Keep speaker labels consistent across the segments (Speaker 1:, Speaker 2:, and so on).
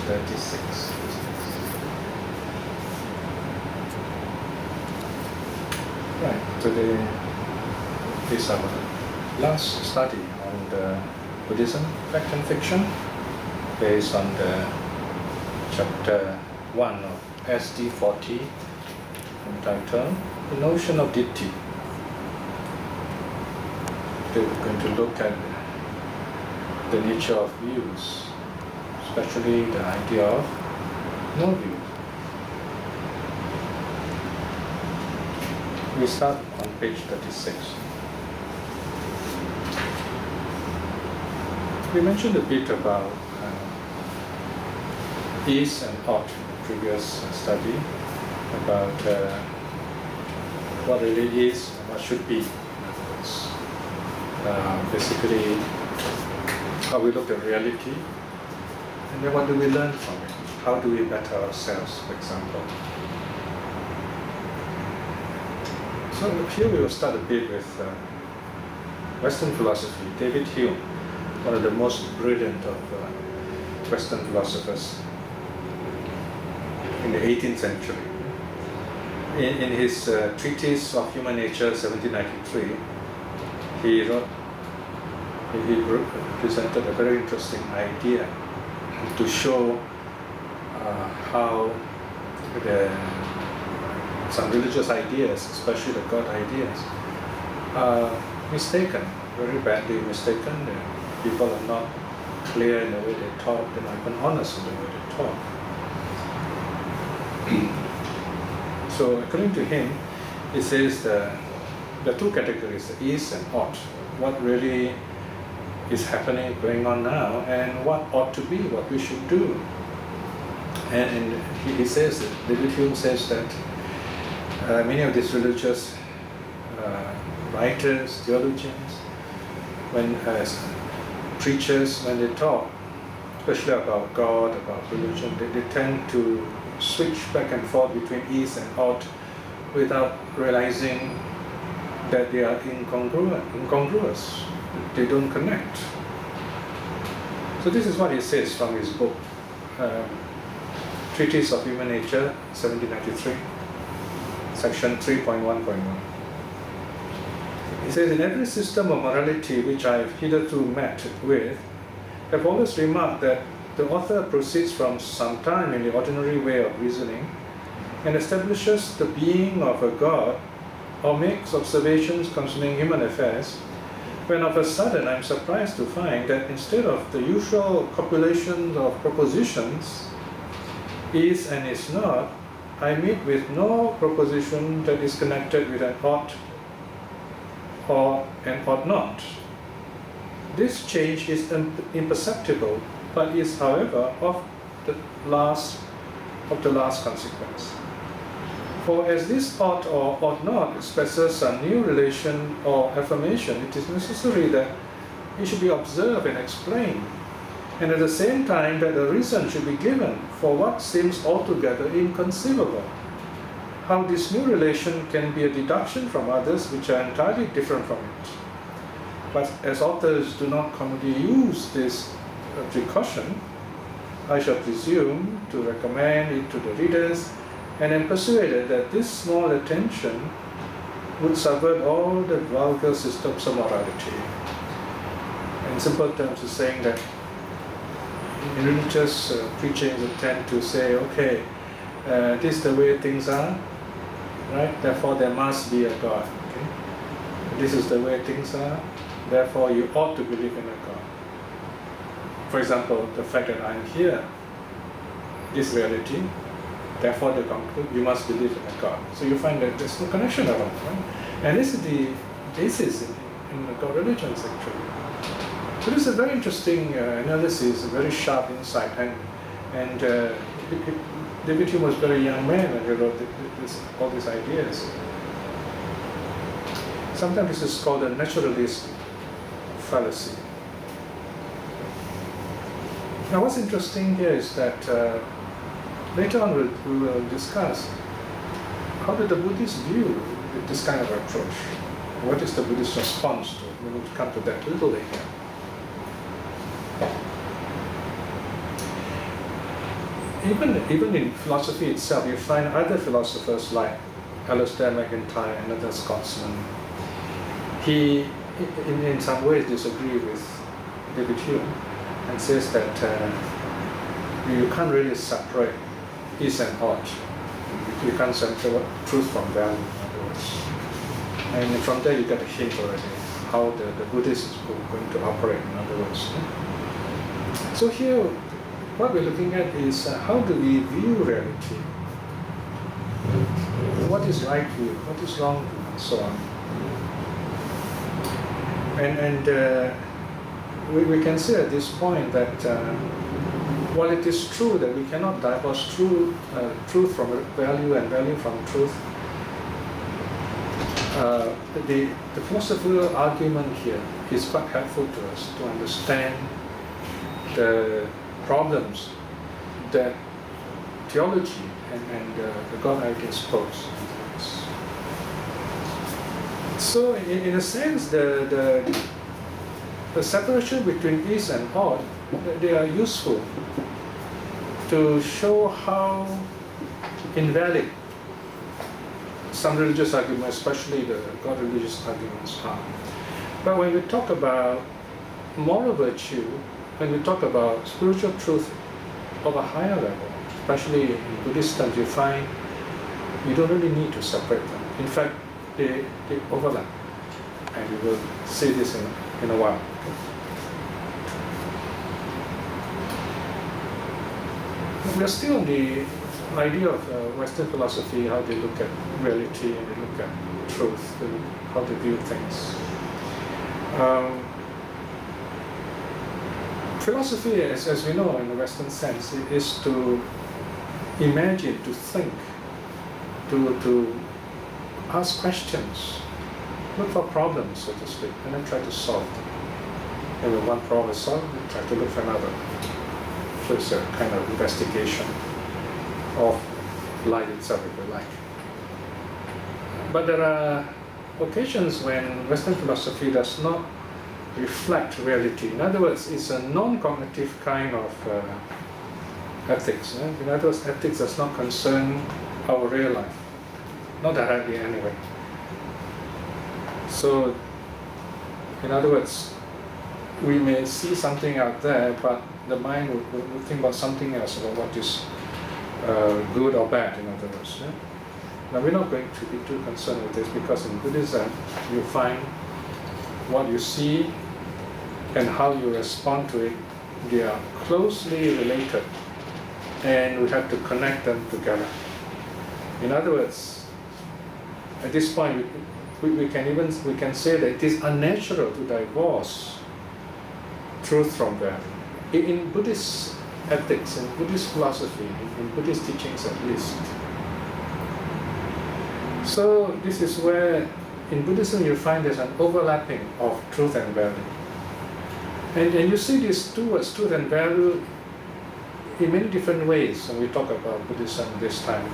Speaker 1: 36. Right, today is our last study on the Buddhism, Fact and Fiction, based on the chapter 1 of SD 40, entitled The Notion of Ditthi. Today we're going to look at the nature of views, especially the idea of no views. We start on page 36. We mentioned a bit about is and ought in the previous study, about what really is and what should be. Basically, how we look at reality, and then what do we learn from it? How do we better ourselves, for example? So here we will start a bit with Western philosophy. David Hume, one of the most brilliant of Western philosophers in the 18th century. In his treatise of human nature, 1793, he presented a very interesting idea to show how some religious ideas, especially the God ideas, are mistaken, very badly mistaken. People are not clear in the way they talk, they're not even honest in the way they talk. So according to him, he says there are two categories, the is and ought. What really is happening, going on now, and what ought to be, what we should do. And he says that, David Hume says that many of these religious writers, theologians, when preachers, when they talk, especially about God, about religion, they tend to switch back and forth between is and ought without realizing that they are incongruous. They don't connect. So this is what he says from his book, Treatise of Human Nature, 1793. Section 3.1.1. He says, in every system of morality which I have hitherto met with, I have always remarked that the author proceeds from some time in the ordinary way of reasoning and establishes the being of a God or makes observations concerning human affairs, when of a sudden I am surprised to find that instead of the usual copulation of propositions, is and is not, I meet with no proposition that is connected with an ought or an ought not. This change is imperceptible, but is, however, of the last consequence. For as this ought or ought not expresses a new relation or affirmation, it is necessary that it should be observed and explained, and at the same time that a reason should be given for what seems altogether inconceivable. How this new relation can be a deduction from others which are entirely different from it. But as authors do not commonly use this precaution, I shall presume to recommend it to the readers, and am persuaded that this small attention would subvert all the vulgar systems of morality. In simple terms, he's saying that in religious preaching, they tend to say, okay, this is the way things are, right? Therefore, there must be a God. Okay? This is the way things are, therefore, you ought to believe in a God. For example, the fact that I'm here, this reality, therefore, they conclude you must believe in a God. So you find that there's no connection at all, right? And this is the basis in the God religions, actually. So this is a very interesting analysis, a very sharp insight, and David Hume was a very young man when he wrote all these ideas. Sometimes this is called a naturalist fallacy. Now, what's interesting here is that later on we will discuss how did the Buddhists view this kind of approach. What is the Buddhist response to it? We will come to that a little later. even in philosophy itself, you find other philosophers like Alistair MacIntyre, another Scotsman. He, in some ways, disagrees with David Hume and says that you can't really separate is and ought. You can't separate truth from value, in other words. And from there, you get a hint already how the Buddhist is going to operate, in other words. So here, what we're looking at is how do we view reality? What is right view? What is wrong view? And so on. And we can say at this point that while it is true that we cannot divorce truth from value and value from truth, the philosophical argument here is quite helpful to us to understand the problems that theology and the God ideas pose. So, in a sense, the separation between is and ought, they are useful to show how invalid some religious arguments, especially the God religious arguments, are. But when we talk about moral virtue, when we talk about spiritual truth of a higher level, especially in Buddhist terms, you find you don't really need to separate them. In fact, they overlap, and we will see this in a while. We're still on the idea of Western philosophy, how they look at reality and they look at truth, and how they view things. Philosophy, as we know in the Western sense, is to imagine, to think, to ask questions, look for problems, so to speak, and then try to solve them. And when one problem is solved, we try to look for another. So it's a kind of investigation of life itself, if you like. But there are occasions when Western philosophy does not reflect reality. In other words, it's a non-cognitive kind of ethics. In other words, ethics does not concern our real life. Not directly anyway. So, in other words, we may see something out there, but the mind will think about something else, about what is good or bad, in other words. Yeah? Now, we're not going to be too concerned with this, because in Buddhism, you find what you see and how you respond to it, they are closely related, and we have to connect them together. In other words, at this point, we can say that it is unnatural to divorce truth from value. In Buddhist ethics, in Buddhist philosophy, in Buddhist teachings at least. So this is where in Buddhism you find there's an overlapping of truth and value. And you see these two words, truth and value, in many different ways when we talk about Buddhism this time.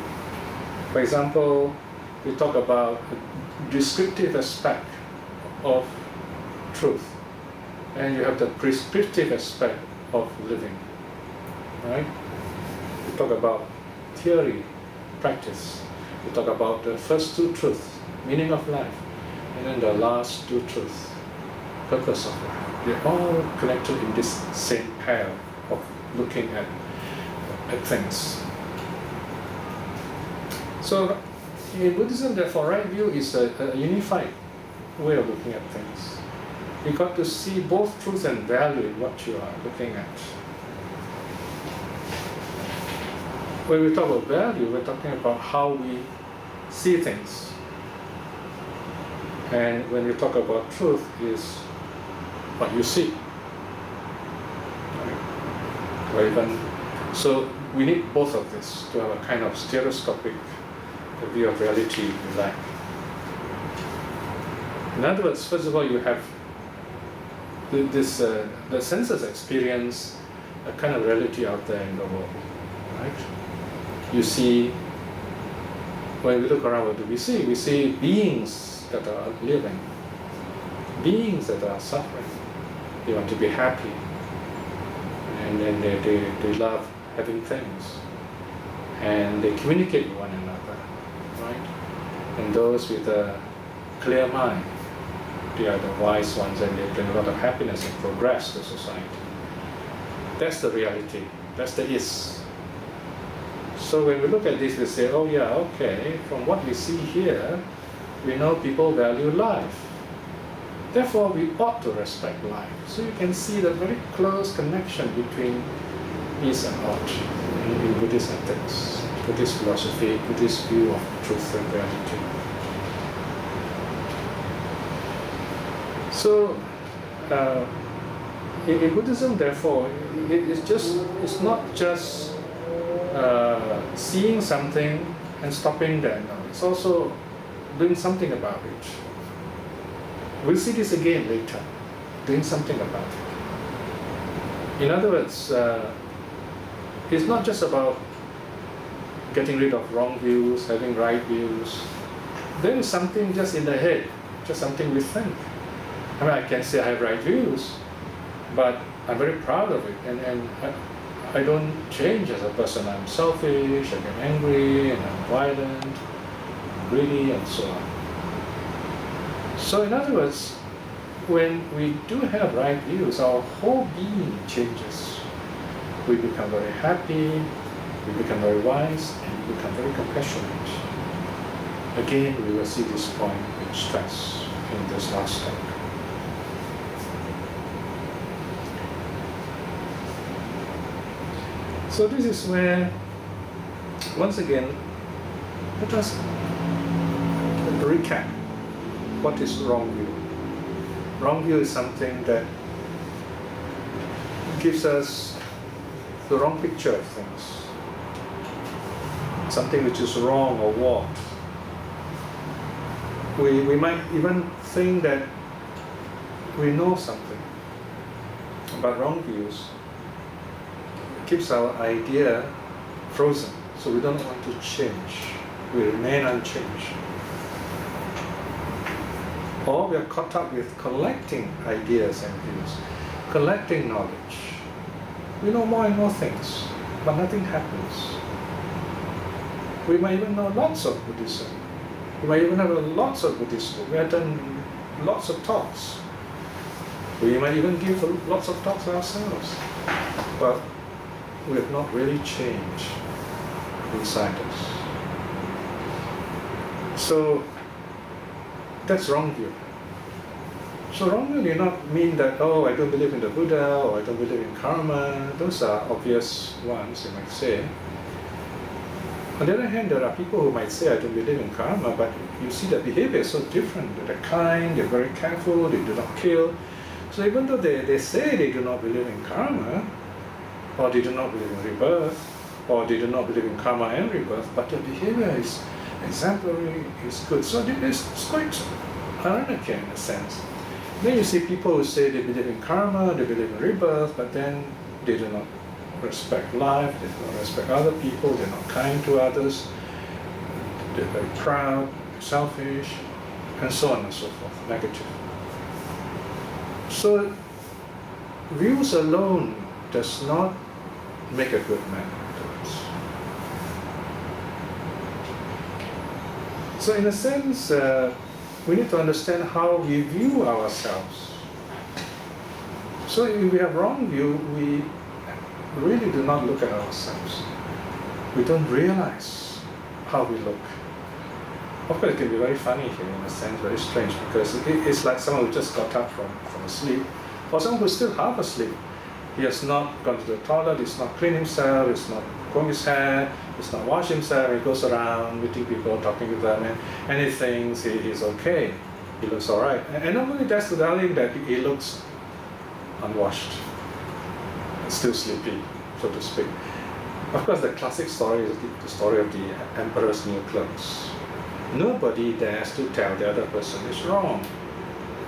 Speaker 1: For example, we talk about a descriptive aspect of truth, and you have the prescriptive aspect of living, right? We talk about theory, practice. We talk about the first two truths, meaning of life, and then the last two truths, purpose of life. They're all connected in this same pair of looking at things. So in Buddhism, therefore, right view is a unified way of looking at things. You got to see both truth and value in what you are looking at. When we talk about value, we're talking about how we see things. And when we talk about truth, is what you see. Right? Or even, so we need both of this to have a kind of stereoscopic view of reality, if you like. In other words, first of all, you have the senses experience a kind of reality out there in the world, right? You see, when we look around, what do we see? We see beings that are living, beings that are suffering. They want to be happy, and then they love having things. and they communicate with one another, right? And those with a clear mind, they are the wise ones, and they bring a lot of happiness and progress to society. That's the reality. That's the is. So when we look at this, we say, oh yeah, okay, from what we see here, we know people value life. Therefore, we ought to respect life. So you can see the very close connection between is and ought in Buddhist ethics, Buddhist philosophy, Buddhist view of truth and reality. So, in Buddhism, therefore, it's not just seeing something and stopping there. No, it's also doing something about it. We'll see this again later. Doing something about it. In other words, it's not just about getting rid of wrong views, having right views. There is something just in the head, just something we think. I mean, I can say I have right views, but I'm very proud of it, and I don't change as a person. I'm selfish, I get angry, and I'm violent, I'm greedy, and so on. So in other words, when we do have right views, our whole being changes. We become very happy, we become very wise, and we become very compassionate. Again, we will see this point in stress in this last step. So this is where, once again, let us recap what is wrong view. Wrong view is something that gives us the wrong picture of things, something which is wrong or warped. We might even think that we know something, but wrong views keeps our idea frozen, so we don't want to change. We remain unchanged. Or we are caught up with collecting ideas and views, collecting knowledge. We know more and more things, but nothing happens. We might even know lots of Buddhism. We might even have lots of Buddhist books. We have done lots of talks. We might even give lots of talks ourselves. But we have not really changed inside us. So that's wrong view. So wrong view do not mean that, oh, I don't believe in the Buddha, or I don't believe in karma. Those are obvious ones, you might say. On the other hand, there are people who might say, I don't believe in karma, but you see their behavior is so different. They're kind, they're very careful, they do not kill. So even though they say they do not believe in karma, or they do not believe in rebirth, or they do not believe in karma and rebirth, but their behavior is exemplary, is good. So it's quite ironic in a sense. Then you see people who say they believe in karma, they believe in rebirth, but then they do not respect life, they do not respect other people, they're not kind to others, they're very proud, selfish, and so on and so forth, negative. So views alone does not make a good man afterwards. So in a sense, we need to understand how we view ourselves. So if we have wrong view, we really do not look at ourselves. We don't realize how we look. Of course, it can be very funny here in a sense, very strange, because it's like someone who just got up from sleep, or someone who's still half asleep. He has not gone to the toilet, he's not cleaned himself, he's not combed his hair, he's not washed himself, he goes around meeting people, talking to them, and he thinks he's okay, he looks alright. And not only that's to tell him that he looks unwashed, still sleepy, so to speak. Of course, the classic story is the story of the emperor's new clothes. Nobody dares to tell the other person is wrong.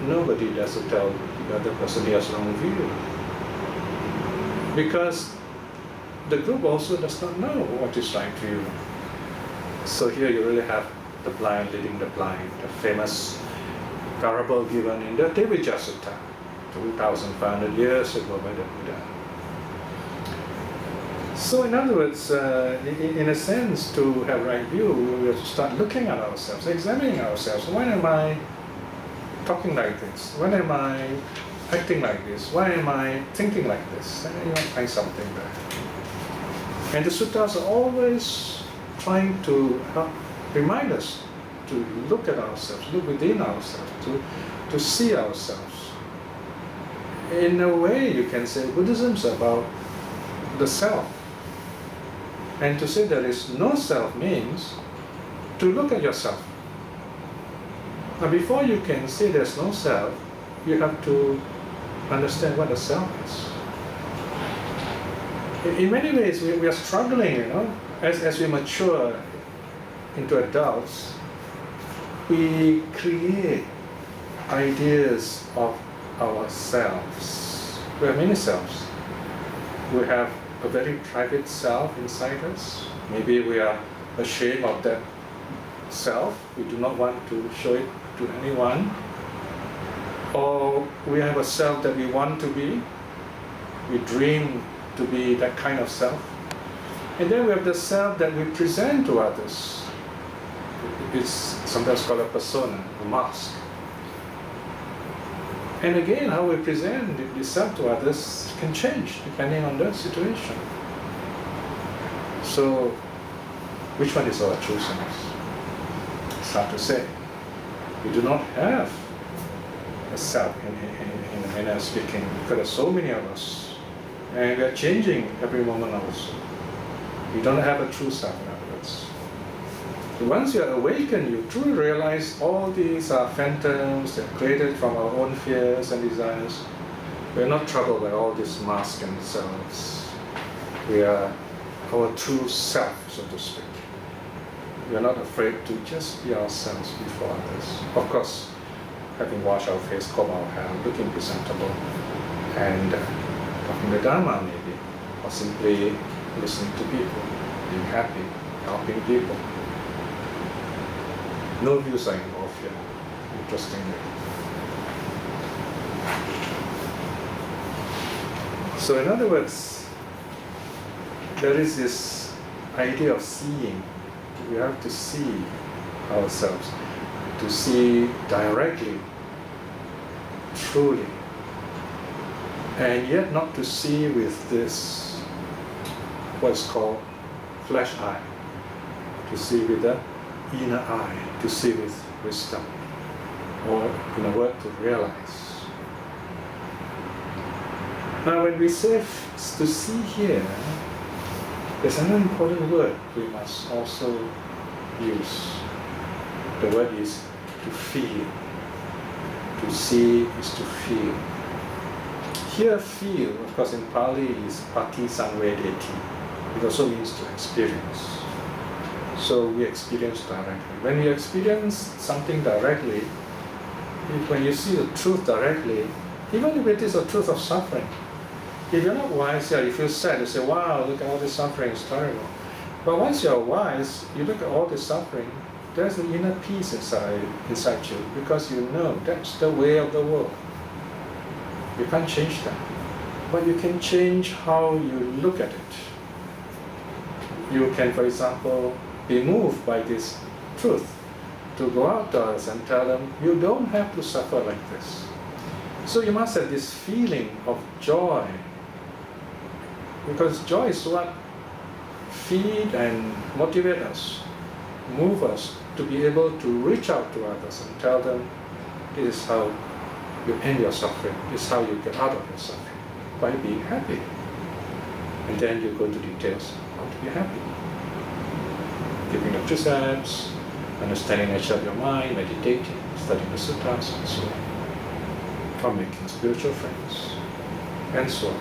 Speaker 1: Nobody dares to tell the other person he has wrong view. Because the group also does not know what is right view. So here you really have the blind leading the blind, the famous parable given in the Devija Sutta, 2,500 years ago by the Buddha. So in other words, in a sense, to have right view, we have to start looking at ourselves, examining ourselves. Why am I talking like this? Why am I acting like this? Why am I thinking like this? And you might find something there. And the suttas are always trying to help remind us to look at ourselves, look within ourselves, to see ourselves. In a way, you can say Buddhism is about the self. And to say there is no self means to look at yourself. Now, before you can say there's no self, you have to understand what the self is. In many ways, we are struggling, as we mature into adults, we create ideas of ourselves. We have many selves. We have a very private self inside us. Maybe we are ashamed of that self. We do not want to show it to anyone. Or we have a self that we want to be. We dream to be that kind of self. And then we have the self that we present to others. It's sometimes called a persona, a mask. And again, how we present the self to others can change depending on the situation. So, which one is our true self? It's hard to say. We do not have a self in a manner of speaking, because there are so many of us. And we are changing every moment also. We don't have a true self, in other words. So once you are awakened, you truly realize all these are phantoms that are created from our own fears and desires. We are not troubled by all these masks and selves. We are our true self, so to speak. We are not afraid to just be ourselves before others. Of course, having washed our face, combed our hair, looking presentable, and talking the Dharma maybe, or simply listening to people, being happy, helping people. No views are involved here, interestingly. So in other words, there is this idea of seeing. We have to see ourselves, to see directly, truly, and yet not to see with this, what's called flesh eye, to see with the inner eye, to see with wisdom, or in a word, to realize. Now when we say to see here, there's another important word we must also use. The word is to feel. To see is to feel. Here, feel, of course, in Pali is pati sanvedeti. It also means to experience. So we experience directly. When we experience something directly, when you see the truth directly, even if it is a truth of suffering, if you're not wise, you feel sad, you say, wow, look at all this suffering, it's terrible. But once you're wise, you look at all this suffering, there's an inner peace inside you, because you know that's the way of the world. You can't change that. But you can change how you look at it. You can, for example, be moved by this truth, to go out to others and tell them, you don't have to suffer like this. So you must have this feeling of joy, because joy is what feed and motivate us, move us to be able to reach out to others and tell them, this is how you end your suffering, this is how you get out of your suffering, by being happy. And then you go into details how to be happy. Keeping the precepts, understanding the nature of your mind, meditating, studying the suttas, and so on. Or making spiritual friends, and so on.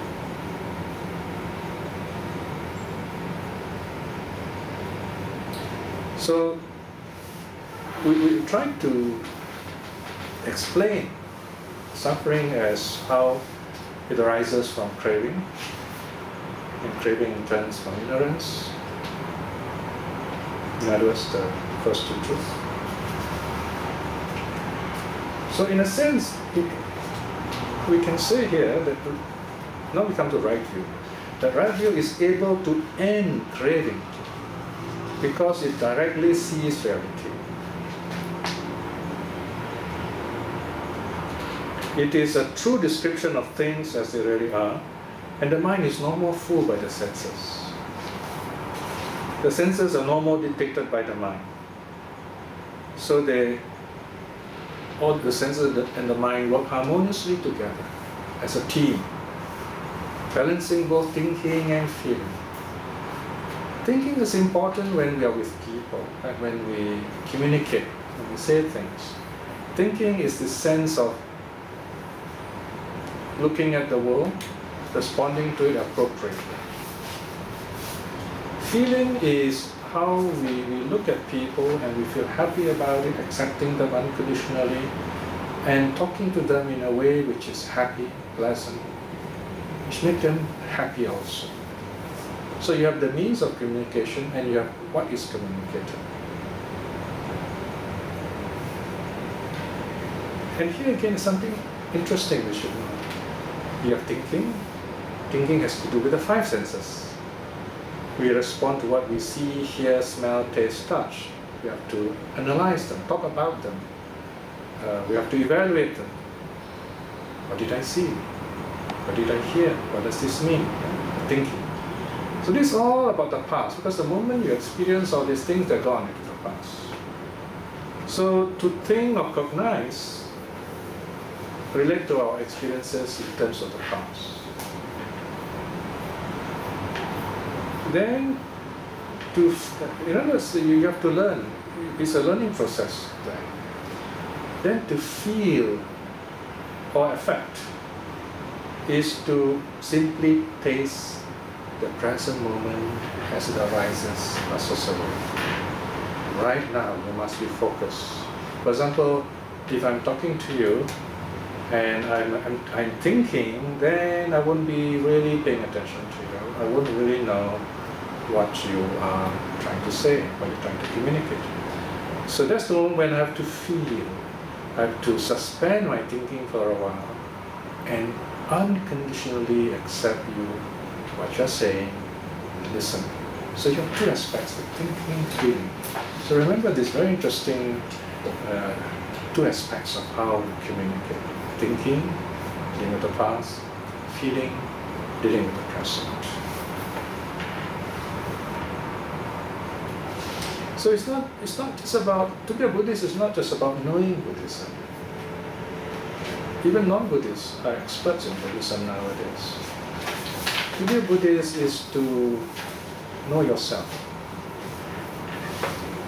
Speaker 1: So we try to explain suffering as how it arises from craving, and craving turns from ignorance. In other words, the first two truths. So in a sense, we can say here that, now we come to right view, The right view is able to end craving because it directly sees reality. It is a true description of things as they really are, and the mind is no more fooled by the senses. The senses are no more dictated by the mind. So all the senses and the mind work harmoniously together as a team, balancing both thinking and feeling. Thinking is important when we are with people, like when we communicate, when we say things. Thinking is the sense of looking at the world, responding to it appropriately. Feeling is how we look at people and we feel happy about it, accepting them unconditionally, and talking to them in a way which is happy, pleasant, which makes them happy also. So you have the means of communication and you have what is communicated. And here again is something interesting we should know. You have thinking. Thinking has to do with the five senses. We respond to what we see, hear, smell, taste, touch. We have to analyze them, talk about them. We have to evaluate them. What did I see? What did I hear? What does this mean? Thinking. So this is all about the past, because the moment you experience all these things, they're gone into the past. So to think or cognize relate to our experiences in terms of the past. Then, in other words, you have to learn. It's a learning process. Then to feel or affect is to simply taste the present moment as it arises, associated. Right now, you must be focused. For example, if I'm talking to you and I'm thinking, then I won't be really paying attention to you. I won't really know what you are trying to say, what you're trying to communicate. So that's the moment when I have to feel. I have to suspend my thinking for a while and unconditionally accept you, what you're saying, and listen. So you have two aspects, the thinking, feeling. So remember this very interesting two aspects of how we communicate. Thinking, dealing with the past, feeling, dealing with the present. So it's not just about, to be a Buddhist is not just about knowing Buddhism. Even non-Buddhists are experts in Buddhism nowadays. To be a Buddhist is to know yourself.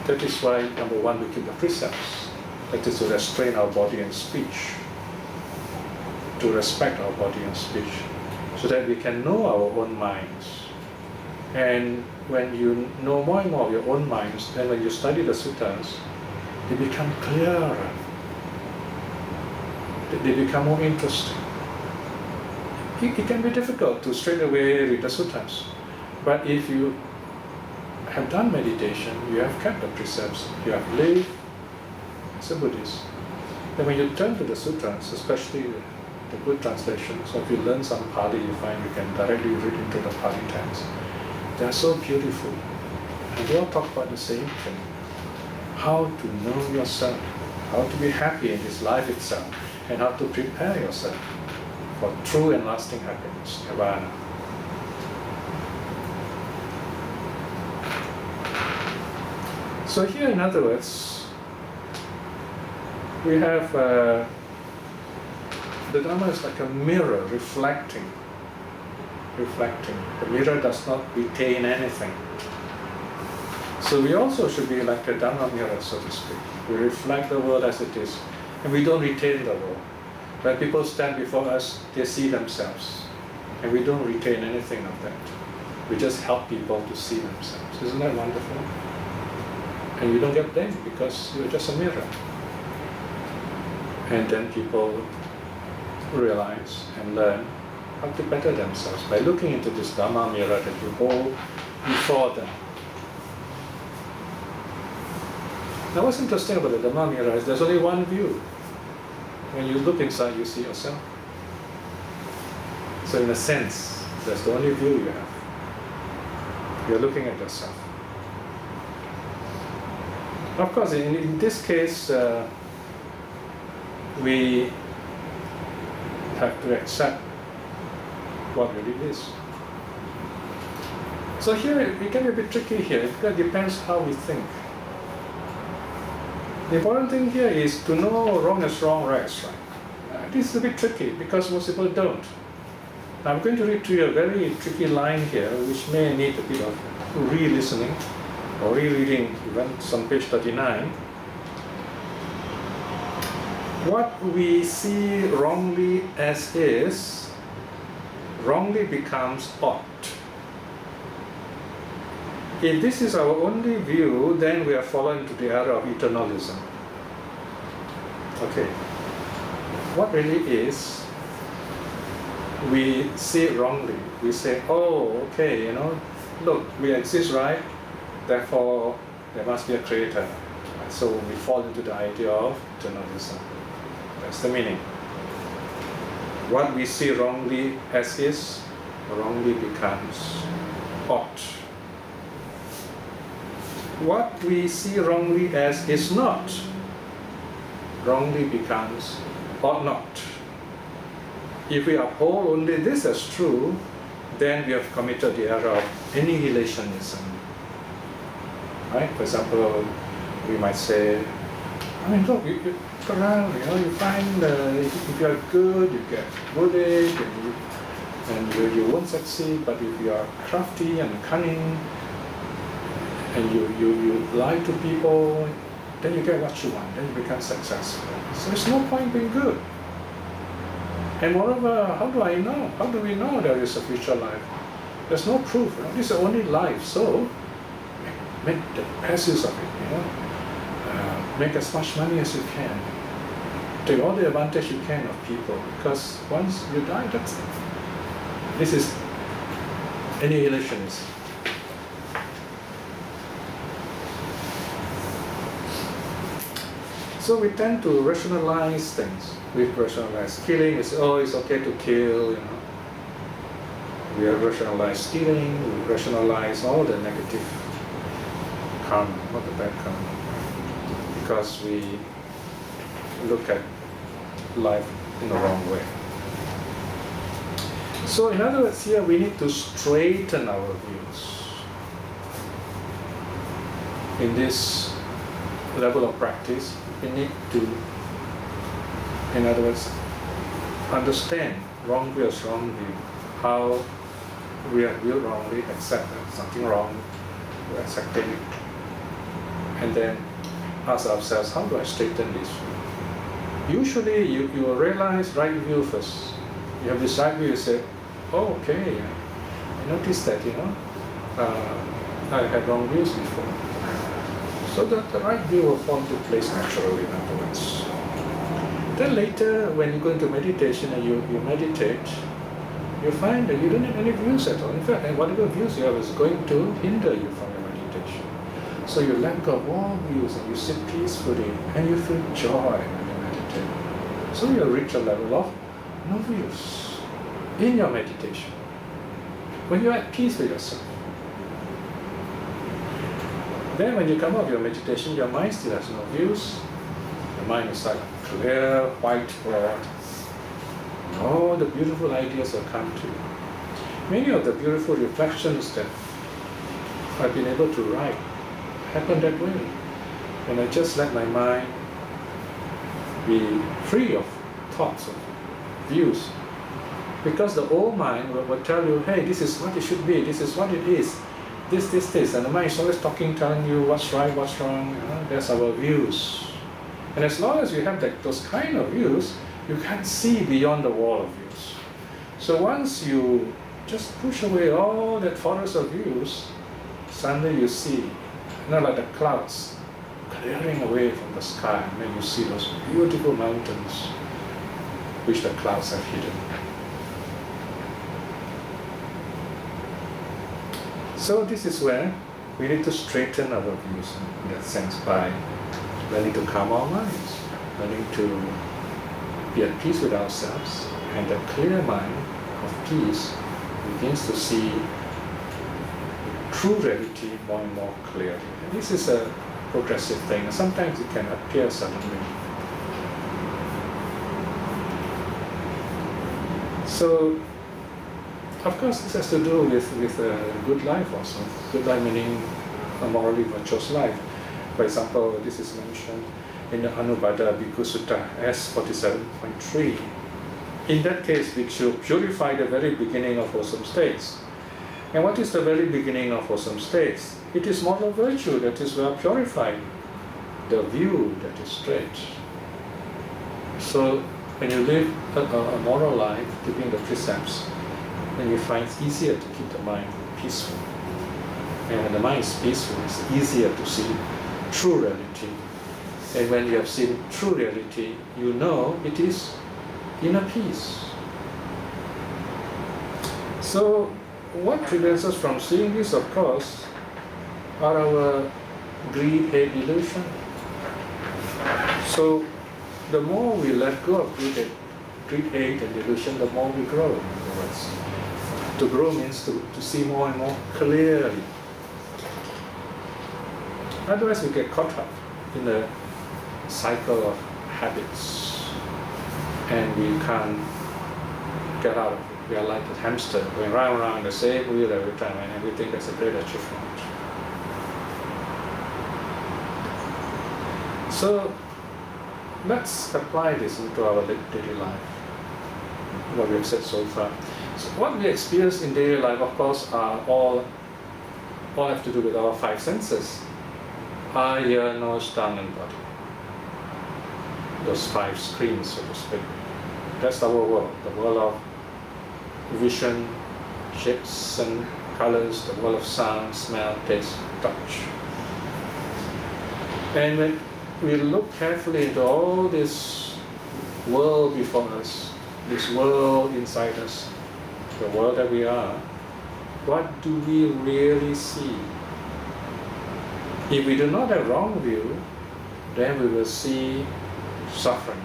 Speaker 1: That is why, number one, we keep the precepts. That is to restrain our body and speech, to respect our body and speech, so that we can know our own minds. And when you know more and more of your own minds, then when you study the suttas, they become clearer. They become more interesting. It can be difficult to straight away read the suttas, but if you have done meditation, you have kept the precepts, you have lived as a Buddhist, then when you turn to the sutras, especially the good translations, so if you learn some Pali, you find you can directly read into the Pali text. They are so beautiful, and they all talk about the same thing: how to know yourself, how to be happy in this life itself, and how to prepare yourself for true and lasting happiness, nirvana. So here, in other words, we have the Dhamma is like a mirror reflecting. The mirror does not retain anything. So we also should be like a Dhamma mirror, so to speak. We reflect the world as it is, and we don't retain the world. When people stand before us, they see themselves, and we don't retain anything of that. We just help people to see themselves. Isn't that wonderful? And you don't get blamed because you're just a mirror. And then people realize and learn how to better themselves by looking into this Dhamma mirror that you hold before them. Now what's interesting about the Dhamma mirror is there's only one view. When you look inside, you see yourself. So in a sense, That's the only view you have. You're looking at yourself. Of course, in this case, we have to accept what really is. So here it can be a bit tricky here, because it depends how we think. The important thing here is to know wrong is wrong, right is right. This is a bit tricky because most people don't. Now I'm going to read to you a very tricky line here, which may need a bit of re-listening or rereading, even on page 39. What we see wrongly as is, wrongly becomes ought. If this is our only view, then we have fallen into the error of eternalism. Okay. What really is, we see it wrongly. We say, oh, okay, look, we exist, right? Therefore, there must be a creator. So we fall into the idea of eternalism. That's the meaning. What we see wrongly as is, wrongly becomes ought. What we see wrongly as is not, wrongly becomes ought not. If we uphold only this as true, then we have committed the error of annihilationism. Right? For example, we might say, look, you look around, you find if you are good, you get bullied, and you won't succeed. But if you are crafty and cunning, and you lie to people, then you get what you want, then you become successful. So there's no point being good. And moreover, how do I know? How do we know there is a future life? There's no proof. This is only life. So make the best use of it. Make as much money as you can. Take all the advantage you can of people, because once you die, that's it. This is annihilationism. So we tend to rationalize things. We rationalize killing. We say, oh, it's okay to kill. We rationalize stealing. We rationalize all the negative karma, all the bad karma, because we look at life in the wrong way. So in other words, here we need to straighten our views. In this level of practice, we need to, in other words, understand wrong view as wrong view. How we are viewed wrongly, accept that something wrong, we accept it, and then ask ourselves, how do I straighten this view? Usually you will realize right view first. You have this right view, you say, oh, okay, I noticed that, I had wrong views before. So that the right view will fall into place naturally in other words. Then later, when you go into meditation and you meditate, you find that you don't have any views at all. In fact, whatever views you have is going to hinder you from your meditation. So you let go of all views and you sit peacefully and you feel joy when you meditate. So you reach a level of no views in your meditation. When you're at peace with yourself. Then when you come out of your meditation, your mind still has no views. Your mind is like a clear white board. All the beautiful ideas will come to you. Many of the beautiful reflections that I've been able to write happen that way. When I just let my mind be free of thoughts, of views. Because the old mind will tell you, hey, this is what it should be, this is what it is. This, and the mind is always talking, telling you what's right, what's wrong. That's our views. And as long as you have those kind of views, you can't see beyond the wall of views. So once you just push away all that forest of views, suddenly you see, like the clouds clearing away from the sky, and then you see those beautiful mountains which the clouds have hidden. So this is where we need to straighten our views in that sense by learning to calm our minds, learning to be at peace with ourselves, and that clear mind of peace begins to see true reality more and more clearly. And this is a progressive thing. Sometimes it can appear suddenly. So, of course, this has to do with a good life also. Good life meaning a morally virtuous life. For example, this is mentioned in the Anubbada Bhikkhu Sutta S47.3. In that case, Bhikshu purify the very beginning of wholesome states. And what is the very beginning of wholesome states? It is moral virtue that is well purified, the view that is straight. So when you live a moral life, keeping the precepts, then you find it's easier to keep the mind peaceful. And when the mind is peaceful, it's easier to see true reality. And when you have seen true reality, you know it is inner peace. So what prevents us from seeing this, of course, are our greed, hate, delusion. So the more we let go of greed, hate, and delusion, the more we grow. In other words, to grow means to see more and more clearly. Otherwise, we get caught up in the cycle of habits, and we can't get out of it. We are like a hamster going round and round the same wheel every time, and we think that's a great achievement. So let's apply this into our daily life, what we have said so far. So what we experience in daily life, of course, are all have to do with our five senses: eye, ear, nose, tongue, and body. Those five screens, so to speak. That's our world, the world of vision, shapes and colors, the world of sound, smell, taste, touch. And when we look carefully into all this world before us, this world inside us, the world that we are, what do we really see? If we do not have wrong view, then we will see suffering.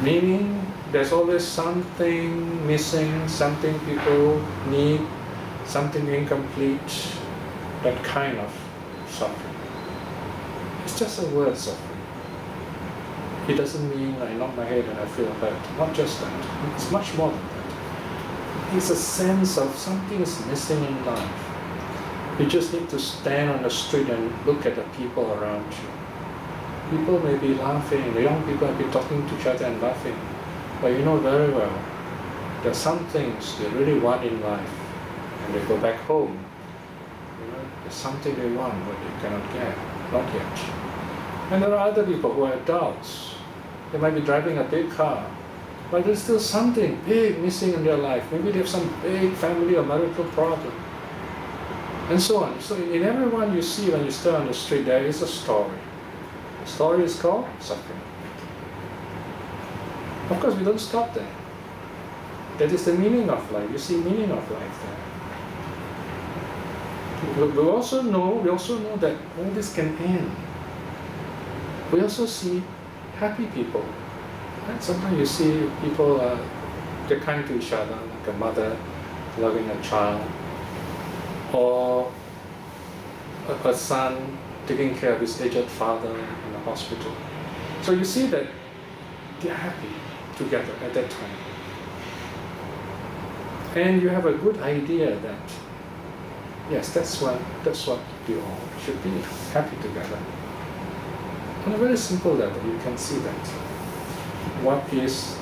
Speaker 1: Meaning there's always something missing, something people need, something incomplete, that kind of suffering. It's just a word suffering. It doesn't mean I knock my head and I feel hurt. Not just that. It's much more than that. It's a sense of something is missing in life. You just need to stand on the street and look at the people around you. People may be laughing, the young people may be talking to each other and laughing, but you know very well there are some things they really want in life, and they go back home. You know, there's something they want but they cannot get, not yet. And there are other people who are adults. They might be driving a big car, but there's still something big missing in their life. Maybe they have some big family or marital problem, and so on. So in everyone you see when you stand on the street, there is a story. The story is called suffering. Of course, we don't stop there. That is the meaning of life. You see meaning of life there. We also know that all this can end. We also see happy people. Right? Sometimes you see people, they're kind to each other, like a mother loving a child, or a son taking care of his aged father in the hospital. So you see that they're happy together at that time. And you have a good idea that, yes, that's what we all should be, happy together. On a very simple level, you can see that. What is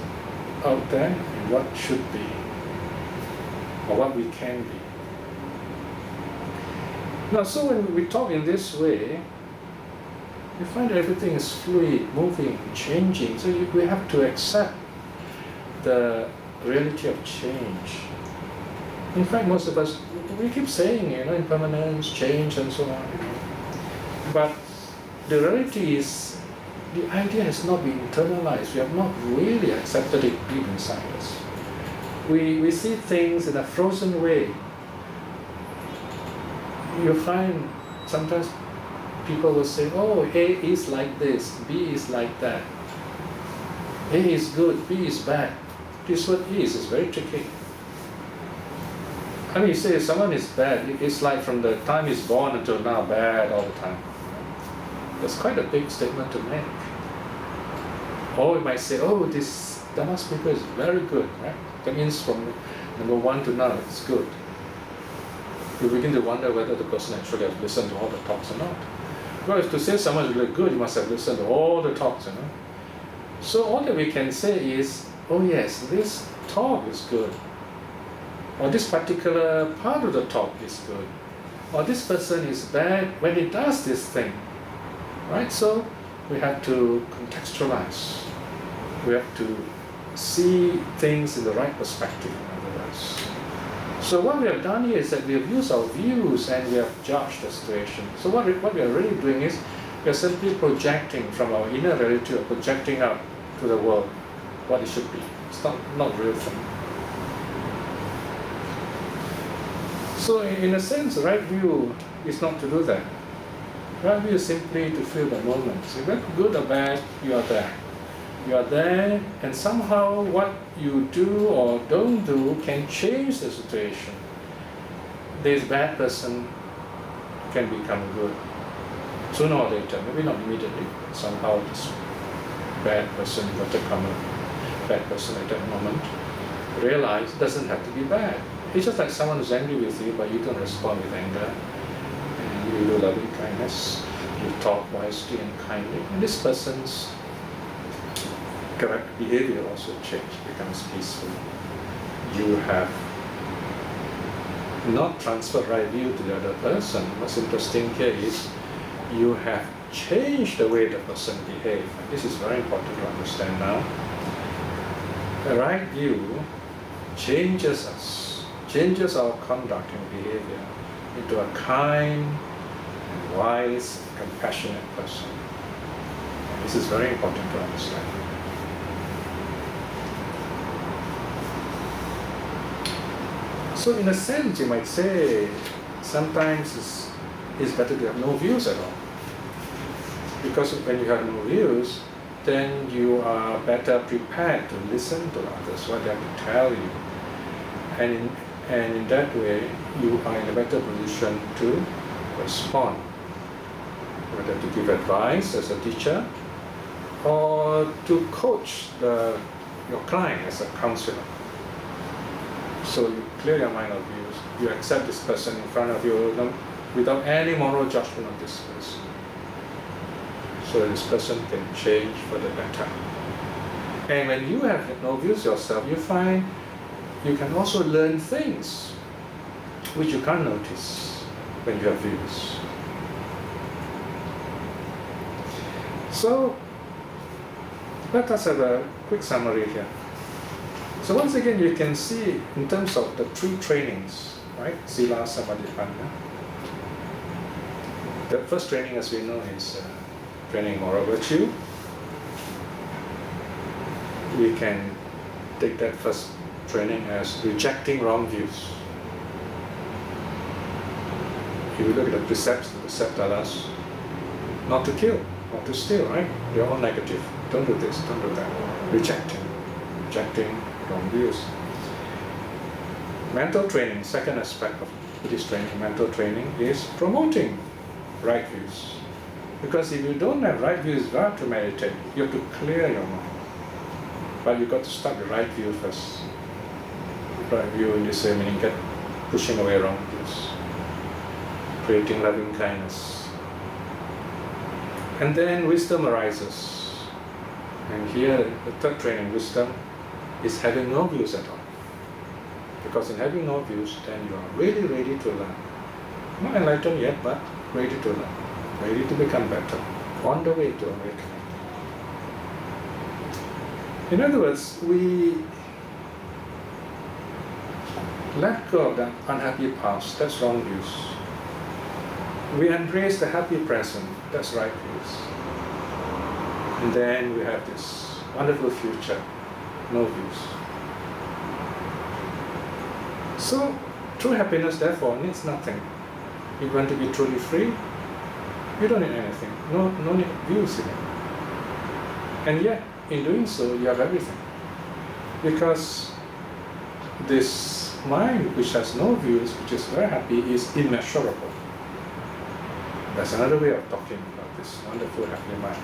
Speaker 1: out there and what should be, or what we can be. Now, so when we talk in this way, you find that everything is fluid, moving, changing. So we have to accept the reality of change. In fact, most of us, we keep saying, impermanence, change, and so on. But the reality is, the idea has not been internalized. We have not really accepted it deep inside us. We see things in a frozen way. You find sometimes people will say, oh, A is like this, B is like that. A is good, B is bad. This word is very tricky. I mean, you say someone is bad, it's like from the time he's born until now, bad all the time. That's quite a big statement to make. Or you might say, oh, this Dharma speaker is very good, right? That means from number 1 to now, it's good. You begin to wonder whether the person actually has listened to all the talks or not. Well, if to say someone is really good, you must have listened to all the talks, So all that we can say is, oh yes, this talk is good. Or this particular part of the talk is good. Or this person is bad when he does this thing. Right? So we have to contextualize. We have to see things in the right perspective, in other words. So what we have done here is that we have used our views and we have judged the situation. So what we are really doing is we are simply projecting from our inner reality or projecting out to the world what it should be. It's not real thing. So in a sense, the right view is not to do that. Right view is simply to feel the moment. So whether good or bad, you are there. You are there, and somehow what you do or don't do can change the situation. This bad person can become good. Sooner or later, maybe not immediately, somehow this bad person, bad person at that moment, realize it doesn't have to be bad. It's just like someone who's angry with you, but you don't respond with anger. And you do loving kindness, you talk wisely and kindly, and this person's correct behavior also changes, becomes peaceful. You have not transferred right view to the other person. What's interesting here is you have changed the way the person behaves. This is very important to understand now. The right view changes us, changes our conduct and behavior into a kind, wise, compassionate person. This is very important to understand. So in a sense, you might say, sometimes it's better to have no views at all. Because when you have no views, then you are better prepared to listen to others, what they have to tell you. And in that way, you are in a better position to respond. Whether to give advice as a teacher, or to coach your client as a counselor. So you clear your mind of views. You accept this person in front of you without any moral judgment of this person. So that this person can change for the better. And when you have no views yourself, you find you can also learn things which you can't notice when you have views. So let us have a quick summary here. So once again, you can see in terms of the 3 trainings, right? Sila, Samadhi, Panna. The first training, as we know, is training moral virtue. We can take that first training as rejecting wrong views. If you look at the precepts tell us not to kill, not to steal, right? They're all negative. Don't do this, don't do that. Rejecting wrong views. Mental training, second aspect of Buddhist training, mental training, is promoting right views. Because if you don't have right views, it's hard to meditate. You have to clear your mind. But you've got to start with right view first. Right view in this way, meaning pushing away wrong views, creating loving kindness. And then wisdom arises. And here, the third training, wisdom, is having no views at all. Because in having no views, then you are really ready to learn. Not enlightened yet, but ready to learn. Ready to become better. On the way to awakening. In other words, we let go of the unhappy past, that's wrong views. We embrace the happy present, that's right views. And then we have this wonderful future, no views. So, true happiness therefore needs nothing. If you want to be truly free, you don't need anything, no need views in it. And yet, in doing so, you have everything. Because this mind which has no views, which is very happy, is immeasurable. That's another way of talking about this wonderful happy mind.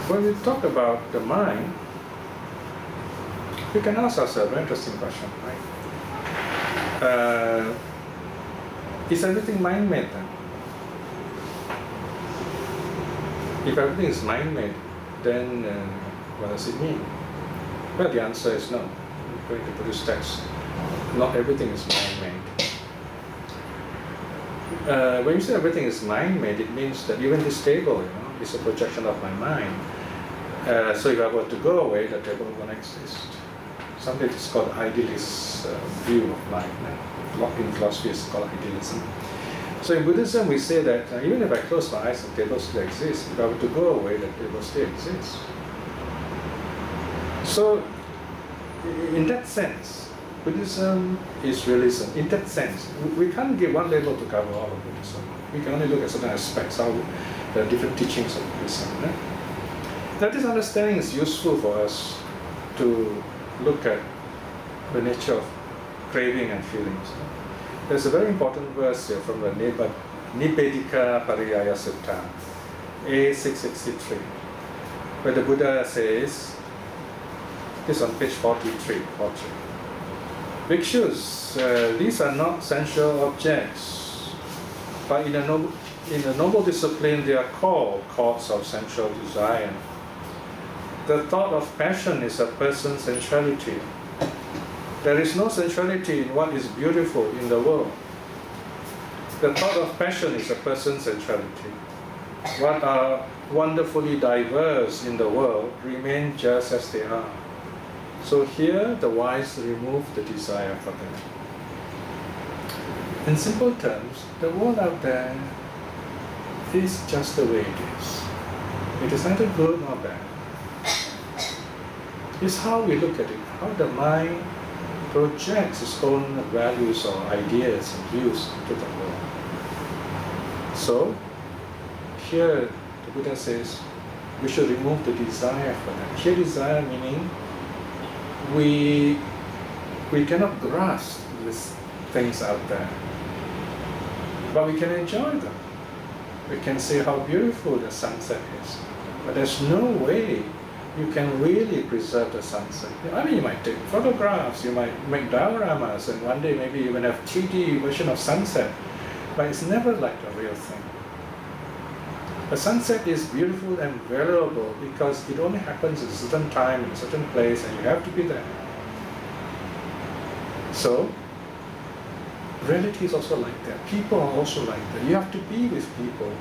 Speaker 1: When we talk about the mind, we can ask ourselves a very interesting question, right? Is everything mind-made then? If everything is mind-made, then what does it mean? Well, the answer is no. According to Buddhist text, not everything is mind-made. When you say everything is mind-made, it means that even this table, is a projection of my mind. So if I were to go away, the table won't exist. Something is called idealist view of life. In philosophy, it's called idealism. So in Buddhism, we say that even if I close my eyes, the table still exists. If I were to go away, the table still exists. So, in that sense, Buddhism is realism. In that sense, we can't give one label to cover all of Buddhism. We can only look at certain aspects, how the different teachings of Buddhism. Now, this understanding is useful for us to look at the nature of craving and feelings. There's a very important verse here from the Nibbedika Pariyaya Sutta, A663, where the Buddha says, this on page 43. Bhikshus, these are not sensual objects, but in a noble discipline they are called causes of sensual desire. The thought of passion is a person's sensuality. There is no sensuality in what is beautiful in the world. The thought of passion is a person's sensuality. What are wonderfully diverse in the world remain just as they are. So here the wise remove the desire for them. In simple terms, the world out there is just the way it is. It is neither good nor bad. It's how we look at it, how the mind projects its own values or ideas and views into the world. So, here the Buddha says we should remove the desire for that. Here desire meaning we cannot grasp these things out there, but we can enjoy them. We can say how beautiful the sunset is, but there's no way you can really preserve the sunset. I mean, you might take photographs, you might make dioramas, and one day maybe you will have 3D version of sunset, but it's never like a real thing. A sunset is beautiful and valuable because it only happens at a certain time, in a certain place, and you have to be there. So, reality is also like that. People are also like that. You have to be with people,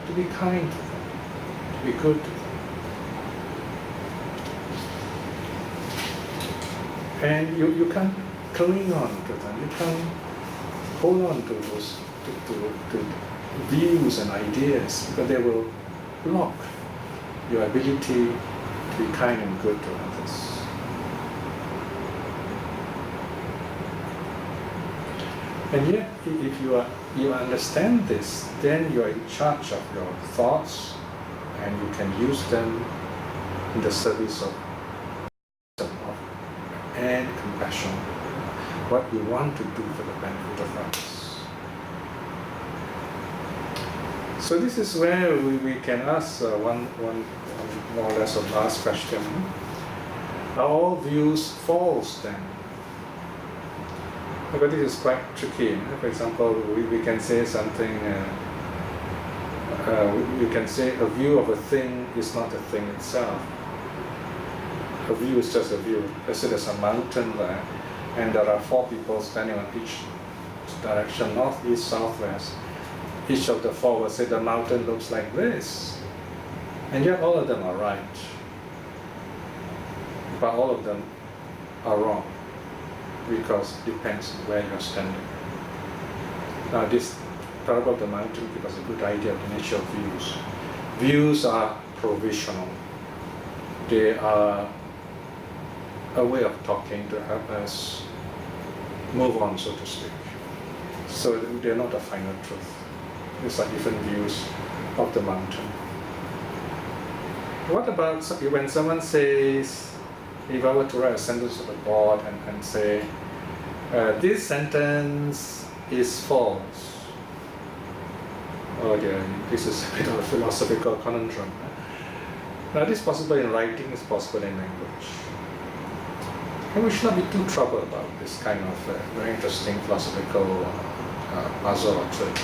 Speaker 1: to be kind to them, to be good to them. And you can't cling on to them. You can't hold on to those to views and ideas, because they will block your ability to be kind and good to others. And yet, if you understand this, then you are in charge of your thoughts, and you can use them in the service of and compassion, what you want to do for the benefit of others. So this is where we can ask one more or less of last question. Are all views false then? But this is quite tricky. For example, we can say something, we can say a view of a thing is not a thing itself. A view is just a view. Let's say there's a mountain there, and there are 4 people standing on each direction, north, east, southwest. Each of the 4 will say the mountain looks like this. And yet all of them are right. But all of them are wrong, because it depends where you're standing. Now this parable of the mountain gives us a good idea of the nature of views. Views are provisional. They are a way of talking to help us move on, so to speak. So they're not a final truth. These are different views of the mountain. What about when someone says, if I were to write a sentence on the board and say, this sentence is false. Oh yeah, this is a bit of a philosophical conundrum. Now this is possible in writing, it's possible in language. And we should not be too troubled about this kind of very interesting philosophical puzzle or trick.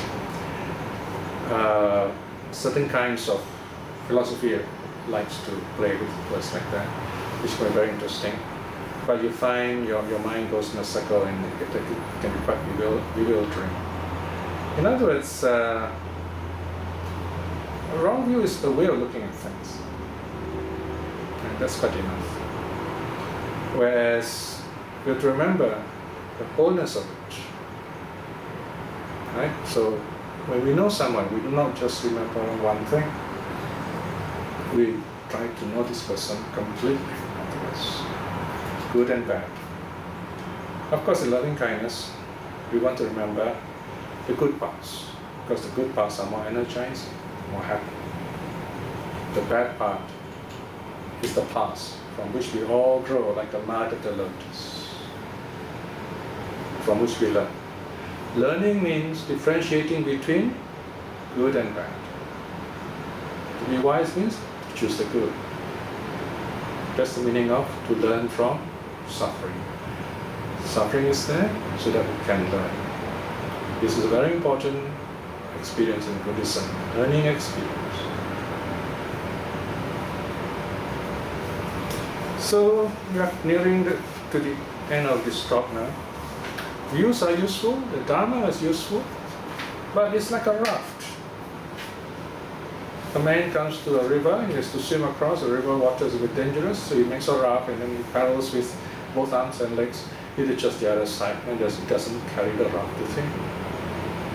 Speaker 1: Certain kinds of philosophy likes to play with words like that, which is very interesting. But you find your mind goes in a circle and it can be quite bewildering. In other words, a wrong view is a way of looking at things. And that's quite enough. Whereas you have to remember the wholeness of it. Right? So when we know someone, we do not just remember one thing. We try to know this person completely, good and bad. Of course, in loving kindness, we want to remember the good parts, because the good parts are more energizing, more happy. The bad part is the past, from which we all grow like the mud of the lotus, from which we learn. Learning means differentiating between good and bad. To be wise means choose the good. That's the meaning of to learn from suffering. Suffering is there so that we can learn. This is a very important experience in Buddhism, learning experience. So we are nearing to the end of this talk now. Views are useful, the Dharma is useful, but it's like a raft. A man comes to a river, he has to swim across. The river water is a bit dangerous, so he makes a raft and then he paddles with both arms and legs. He reaches the other side and he doesn't carry the raft with him.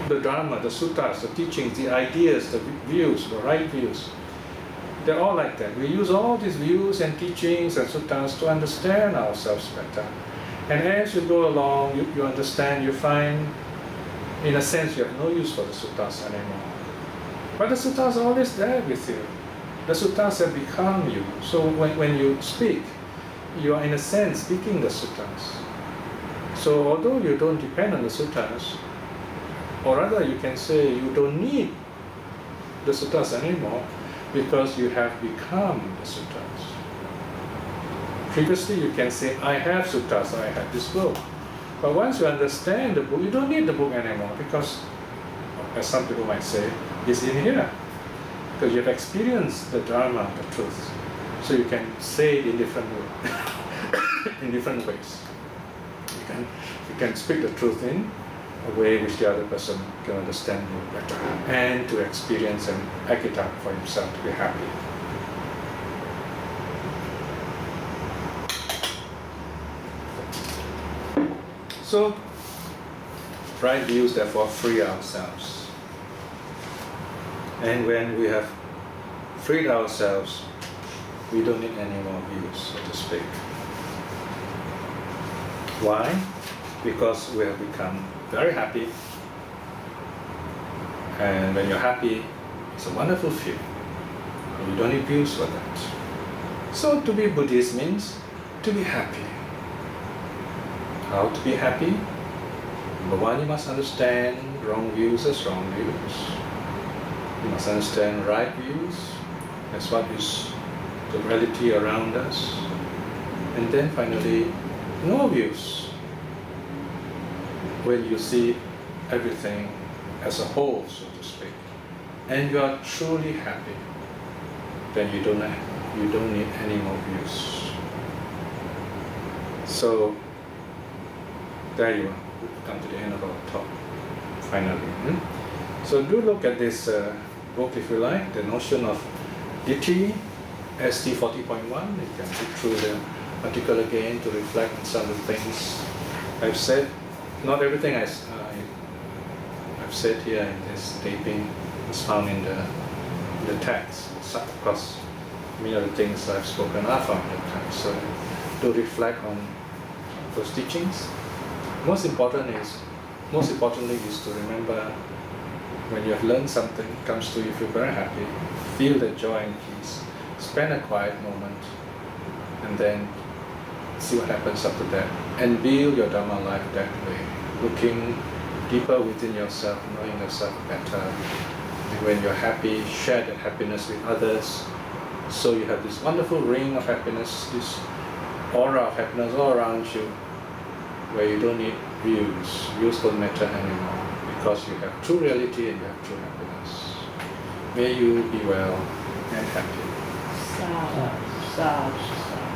Speaker 1: The Dharma, the suttas, the teachings, the ideas, the views, the right views, they're all like that. We use all these views and teachings and suttas to understand ourselves better. And as you go along, you understand, you find, in a sense, you have no use for the suttas anymore. But the suttas are always there with you. The suttas have become you. So when you speak, you are in a sense speaking the suttas. So although you don't depend on the suttas, or rather you can say you don't need the suttas anymore because you have become the suttas. Previously you can say, I have suttas, I have this book. But once you understand the book, you don't need the book anymore because, as some people might say, it's in here. Because you have experienced the Dharma, the truth. So you can say it in different ways. In different ways. You can speak the truth in a way which the other person can understand you better and to experience and act it out for himself to be happy. So, right views therefore free ourselves. And when we have freed ourselves, we don't need any more views, so to speak. Why? Because we have become very happy. And when you're happy, it's a wonderful feeling. You don't need views for that. So to be Buddhist means to be happy. How to be happy? Number one, you must understand wrong views as wrong views. You must understand right views as what is the reality around us. And then finally, no views. When you see everything as a whole, so to speak, and you are truly happy, then you don't need any more views. So there you are. We've come to the end of our talk, finally. So do look at this book if you like, The Notion of Ditthi, ST 40.1. You can read through the article again to reflect on some of the things I've said. Not everything I've said here in this taping is found in the text. Of course, many of the things I've spoken are found in the text. So do reflect on those teachings. Most importantly is to remember when you have learned something, comes to you, feel very happy, feel the joy and peace, spend a quiet moment, and then see what happens after that. And build your Dharma life that way, looking deeper within yourself, knowing yourself better. And when you're happy, share that happiness with others. So you have this wonderful ring of happiness, this aura of happiness all around you, where you don't need views. Views don't matter anymore, because you have true reality and you have true happiness. May you be well and happy.
Speaker 2: Sadhu, sadhu, sadhu.